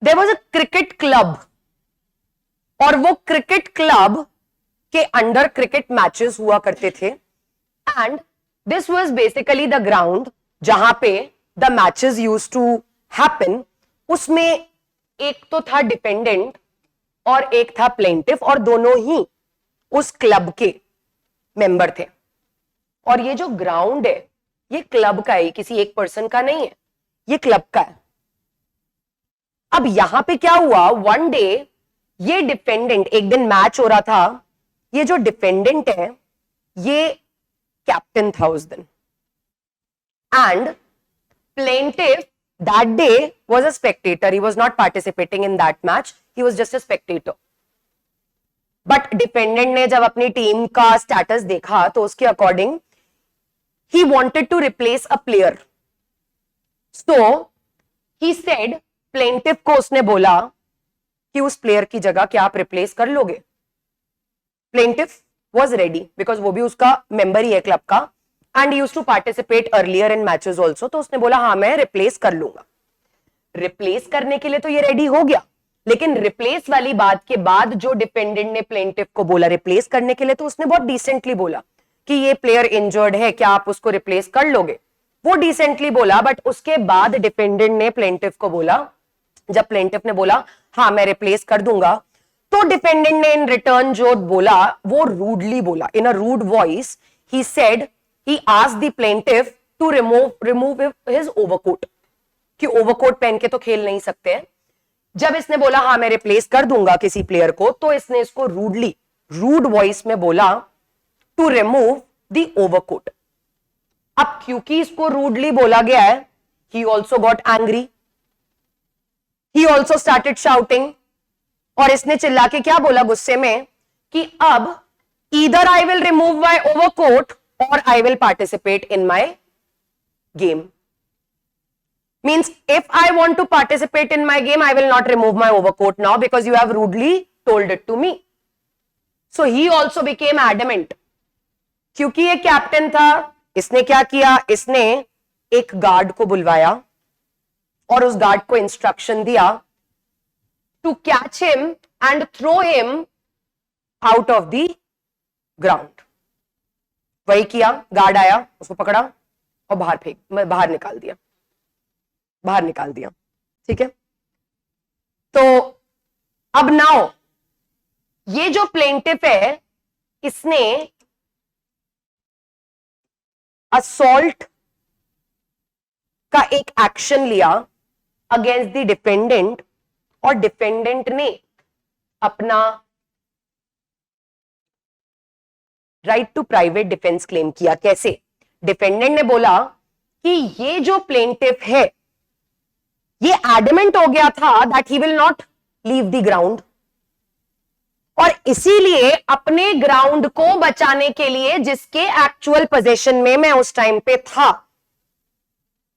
There was a cricket club और वो cricket club के अंडर क्रिकेट मैचेस हुआ करते थे and this was basically the ground जहां पे the matches used to happen. उसमें एक तो था डिपेंडेंट और एक था प्लेंटिफ और दोनों ही उस क्लब के मेंबर थे. और ये जो ग्राउंड है ये क्लब का है, किसी एक पर्सन का नहीं है, ये क्लब का है. अब यहां पे क्या हुआ, वन डे ये डिफेंडेंट, एक दिन मैच हो रहा था, ये जो डिफेंडेंट है ये कैप्टन था उस दिन and plaintiff that day was a spectator. He was not participating in that match. He was just a spectator. But defendant ने जब अपनी टीम का status देखा तो उसके according he wanted to replace a player. So he said, plaintiff को उसने बोला कि उस प्लेयर की जगह क्या आप रिप्लेस कर लोगे. Plaintiff was ready because वो भी उसका मेंबर ही है क्लब का and he used to participate earlier in matches also. तो उसने बोला हाँ मैं रिप्लेस कर लूंगा. रिप्लेस करने के लिए तो ये रेडी हो गया, लेकिन रिप्लेस वाली बात के बाद जो डिपेंडेंट ने प्लेंटिफ को बोला रिप्लेस करने के लिए, तो उसने बहुत डिसेंटली बोला कि ये प्लेयर इंजर्ड है, क्या आप उसको रिप्लेस कर लोगे. वो डिसेंटली बोला. बट उसके बाद डिपेंडेंट ने प्लेंटिफ को बोला, जब प्लेंटिफ ने बोला हाँ मैं रिप्लेस कर दूंगा, तो डिपेंडेंट ने इन रिटर्न जो बोला वो रूडली बोला. In a rude voice he said, he asked the plaintiff to remove his overcoat, कि ओवरकोट पहन के तो खेल नहीं सकते हैं. जब इसने बोला हाँ मैं रिप्लेस कर दूंगा किसी प्लेयर को, तो इसने इसको रूड वॉइस में बोला टू रिमूव द ओवरकोट. अब क्योंकि इसको रूडली बोला गया है, he also got angry, he also started shouting, और इसने चिल्ला के क्या बोला गुस्से में कि अब either I will remove my overcoat or I will participate in my game. Means if I want to participate in my game, I will not remove my overcoat now because you have rudely told it to me. So he also became adamant. क्योंकि ये captain था, इसने क्या किया, इसने एक guard को बुलवाया और उस गार्ड को इंस्ट्रक्शन दिया to catch him and throw him out of the ground. वही किया. गार्ड आया, उसको पकड़ा और बाहर निकाल दिया. ठीक है. तो अब नाउ ये जो प्लेंटिफ है इसने असॉल्ट का एक एक्शन लिया अगेंस्ट द डिफेंडेंट और डिफेंडेंट ने अपना right to private defence claim किया. कैसे? डिफेंडेंट ने बोला कि ये जो प्लेंटिफ है ये एडमेंट हो गया था that he will not leave the ground, और इसीलिए अपने ग्राउंड को बचाने के लिए जिसके एक्चुअल पोजीशन में मैं उस टाइम पे था,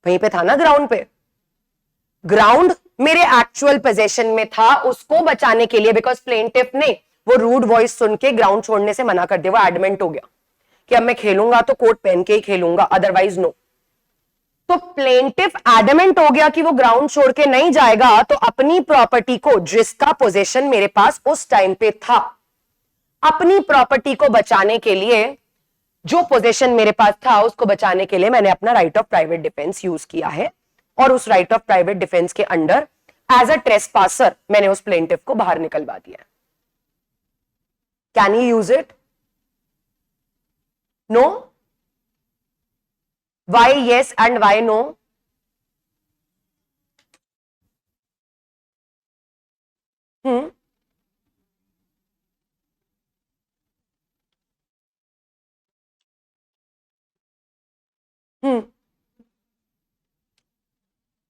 वहीं पे था ना ग्राउंड पे, ग्राउंड मेरे एक्चुअल पोजीशन में था, उसको बचाने के लिए बिकॉज प्लेंटिफ ने वो रूड वॉइस सुन के ग्राउंड छोड़ने से मना कर दिया. वो एडमेंट हो गया कि अब मैं खेलूंगा तो कोट पहन के ही खेलूंगा, अदरवाइज नो. तो प्लेंटिफ एडमेंट हो गया कि वो ग्राउंड छोड़ के नहीं जाएगा, तो अपनी प्रॉपर्टी को, जिसका पोजीशन मेरे पास उस टाइम पे था, अपनी प्रॉपर्टी को बचाने के लिए, जो पोजीशन मेरे पास था उसको बचाने के लिए मैंने अपना right of private defence use किया है. और उस राइट ऑफ प्राइवेट डिफेंस के अंडर एज अ ट्रेसपासर मैंने उस प्लेंटिफ को बाहर निकलवा दिया. Can he use it? No? Why yes and why no?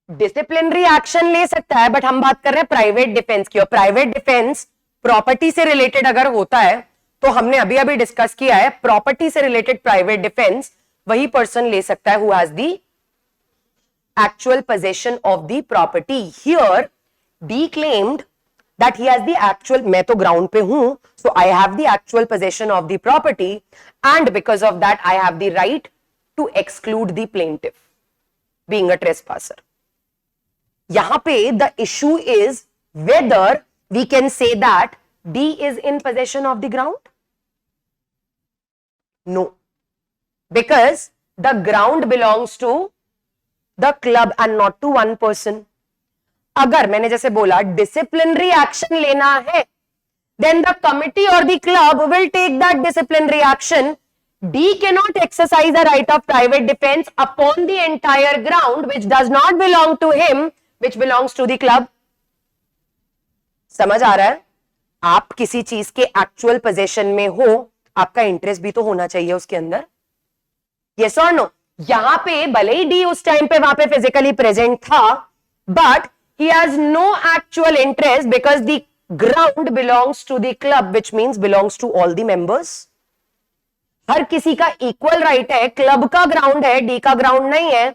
Disciplinary action ले सकता है, बट हम बात कर रहे हैं प्राइवेट डिफेंस की, और प्राइवेट डिफेंस प्रॉपर्टी से रिलेटेड अगर होता है तो हमने अभी अभी डिस्कस किया है, प्रॉपर्टी से रिलेटेड प्राइवेट डिफेंस वही पर्सन ले सकता है who has the actual position of the property. Here D claimed that he has the actual, मैं तो ग्राउंड पे हूं, so I have the actual position of the property and because of that I have the right to exclude the plaintiff being a trespasser. यहां पे the issue is whether we can say that D is in possession of the ground? No, because the ground belongs to the club and not to one person. अगर मैंने जैसे बोला disciplinary action लेना है, then the committee or the club will take that disciplinary action. D cannot exercise a right of private defense upon the entire ground which does not belong to him, which belongs to the club. समझ आ रहा है? आप किसी चीज के actual possession में हो, आपका इंटरेस्ट भी तो होना चाहिए उसके अंदर. यस और नो? यहां पे भले ही डी उस टाइम पे वहां पे फिजिकली प्रेजेंट था, but he has no actual interest because the ground belongs to the club, which means belongs to all the members. हर किसी का इक्वल राइट है. क्लब का ग्राउंड है, डी का ग्राउंड नहीं है.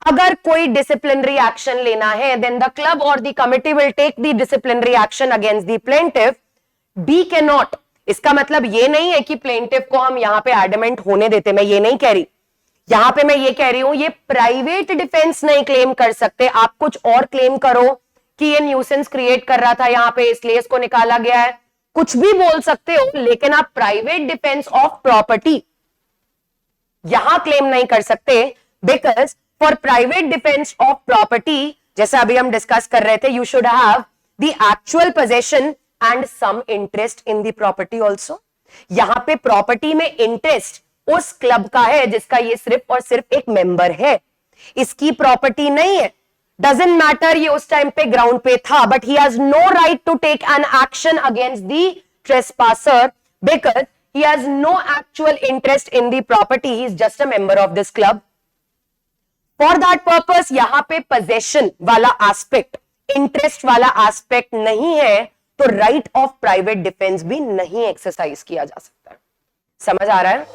अगर कोई डिसिप्लिनरी एक्शन लेना है, देन द क्लब और the committee will take the disciplinary action against the plaintiff. D can not. इसका मतलब ये नहीं है कि प्लेंटिफ को हम यहां पे एडमेंट होने देते. मैं ये नहीं कह रही. यहां पे मैं ये कह रही हूं ये प्राइवेट डिफेंस नहीं क्लेम कर सकते. आप कुछ और क्लेम करो कि ये न्यूसेंस क्रिएट कर रहा था यहां पे, इसलिए इसको निकाला गया है. कुछ भी बोल सकते हो, लेकिन आप प्राइवेट डिफेंस ऑफ प्रॉपर्टी यहां क्लेम नहीं कर सकते. Because for private defence of property, जैसे अभी हम डिस्कस कर रहे थे, you should have the actual possession and some interest in the property also. यहां पे प्रॉपर्टी में इंटरेस्ट उस क्लब का है जिसका ये सिर्फ और सिर्फ एक मेंबर है. इसकी प्रॉपर्टी नहीं है. डजंट मैटर ये उस टाइम पे ग्राउंड पे था, but he has no right to take an action against the trespasser because he has no actual interest in the property. He is just a member of this club. For that purpose, यहां पे possession वाला aspect, interest वाला aspect नहीं है, तो right of private defense भी नहीं exercise किया जा सकता. समझ आ रहा है?